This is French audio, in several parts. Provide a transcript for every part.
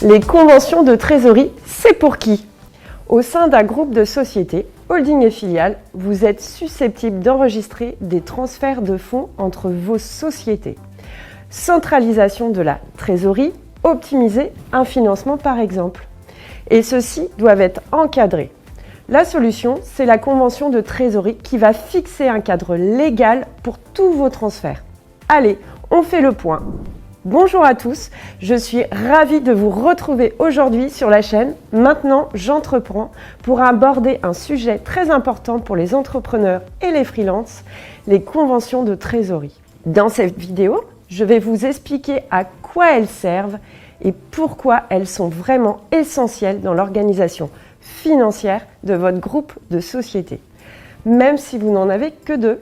Les conventions de trésorerie, c'est pour qui? Au sein d'un groupe de sociétés, holding et filiales, vous êtes susceptible d'enregistrer des transferts de fonds entre vos sociétés. Centralisation de la trésorerie, optimiser un financement par exemple. Et ceux-ci doivent être encadrés. La solution, c'est la convention de trésorerie qui va fixer un cadre légal pour tous vos transferts. Allez, on fait le point. Bonjour à tous, je suis ravie de vous retrouver aujourd'hui sur la chaîne. Maintenant, j'entreprends pour aborder un sujet très important pour les entrepreneurs et les freelances, les conventions de trésorerie. Dans cette vidéo, je vais vous expliquer à quoi elles servent et pourquoi elles sont vraiment essentielles dans l'organisation financière de votre groupe de sociétés. Même si vous n'en avez que deux,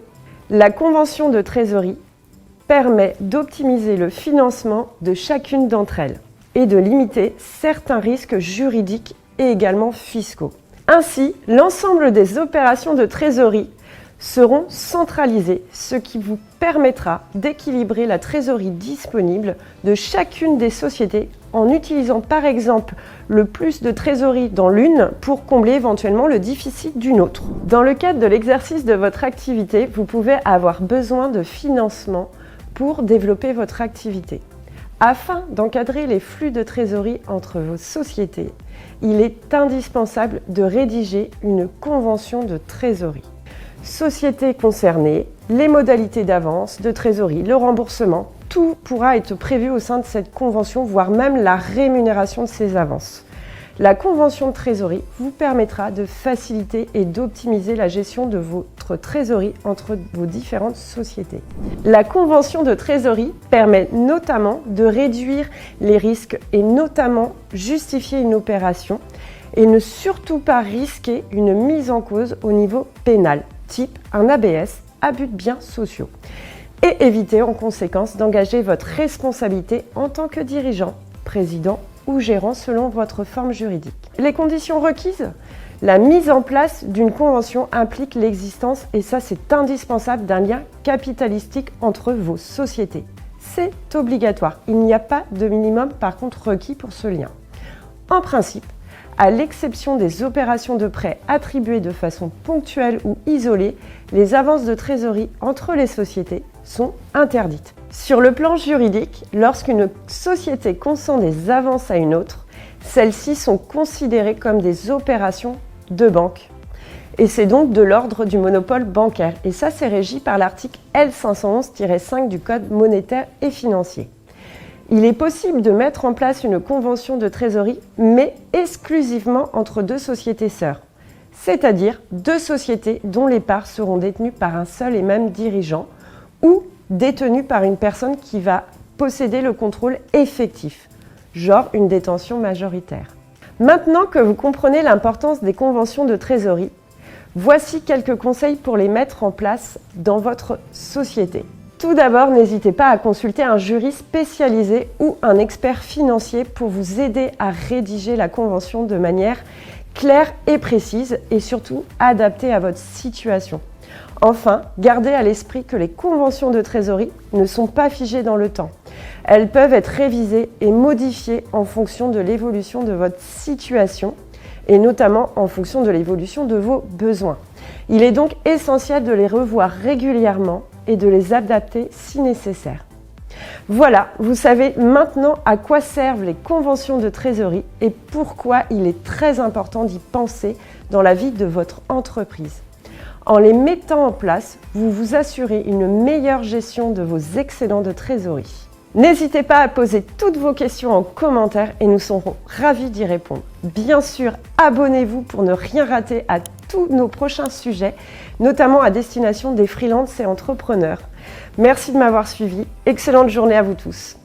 la convention de trésorerie permet d'optimiser le financement de chacune d'entre elles et de limiter certains risques juridiques et également fiscaux. Ainsi, l'ensemble des opérations de trésorerie seront centralisées, ce qui vous permettra d'équilibrer la trésorerie disponible de chacune des sociétés en utilisant par exemple le plus de trésorerie dans l'une pour combler éventuellement le déficit d'une autre. Dans le cadre de l'exercice de votre activité, vous pouvez avoir besoin de financement pour développer votre activité. Afin d'encadrer les flux de trésorerie entre vos sociétés, il est indispensable de rédiger une convention de trésorerie. Sociétés concernées, les modalités d'avance, de trésorerie, le remboursement, tout pourra être prévu au sein de cette convention, voire même la rémunération de ces avances. La convention de trésorerie vous permettra de faciliter et d'optimiser la gestion de votre trésorerie entre vos différentes sociétés. La convention de trésorerie permet notamment de réduire les risques et notamment justifier une opération et ne surtout pas risquer une mise en cause au niveau pénal, type un ABS, abus de biens sociaux, et éviter en conséquence d'engager votre responsabilité en tant que dirigeant, président ou gérant selon votre forme juridique. Les conditions requises? La mise en place d'une convention implique l'existence, et ça c'est indispensable, d'un lien capitalistique entre vos sociétés. C'est obligatoire. Il n'y a pas de minimum par contre requis pour ce lien. En principe, à l'exception des opérations de prêt attribuées de façon ponctuelle ou isolée, les avances de trésorerie entre les sociétés sont interdites. Sur le plan juridique, lorsqu'une société consent des avances à une autre, celles-ci sont considérées comme des opérations de banque. Et c'est donc de l'ordre du monopole bancaire. Et ça, c'est régi par l'article L511-5 du Code monétaire et financier. Il est possible de mettre en place une convention de trésorerie, mais exclusivement entre deux sociétés sœurs, c'est-à-dire deux sociétés dont les parts seront détenues par un seul et même dirigeant ou détenues par une personne qui va posséder le contrôle effectif, genre une détention majoritaire. Maintenant que vous comprenez l'importance des conventions de trésorerie, voici quelques conseils pour les mettre en place dans votre société. Tout d'abord, n'hésitez pas à consulter un juriste spécialisé ou un expert financier pour vous aider à rédiger la convention de manière claire et précise et surtout adaptée à votre situation. Enfin, gardez à l'esprit que les conventions de trésorerie ne sont pas figées dans le temps. Elles peuvent être révisées et modifiées en fonction de l'évolution de votre situation et notamment en fonction de l'évolution de vos besoins. Il est donc essentiel de les revoir régulièrement et de les adapter si nécessaire. Voilà, vous savez maintenant à quoi servent les conventions de trésorerie et pourquoi il est très important d'y penser dans la vie de votre entreprise. En les mettant en place, vous vous assurez une meilleure gestion de vos excédents de trésorerie. N'hésitez pas à poser toutes vos questions en commentaire et nous serons ravis d'y répondre. Bien sûr, abonnez-vous pour ne rien rater à tous nos prochains sujets, notamment à destination des freelances et entrepreneurs. Merci de m'avoir suivi. Excellente journée à vous tous.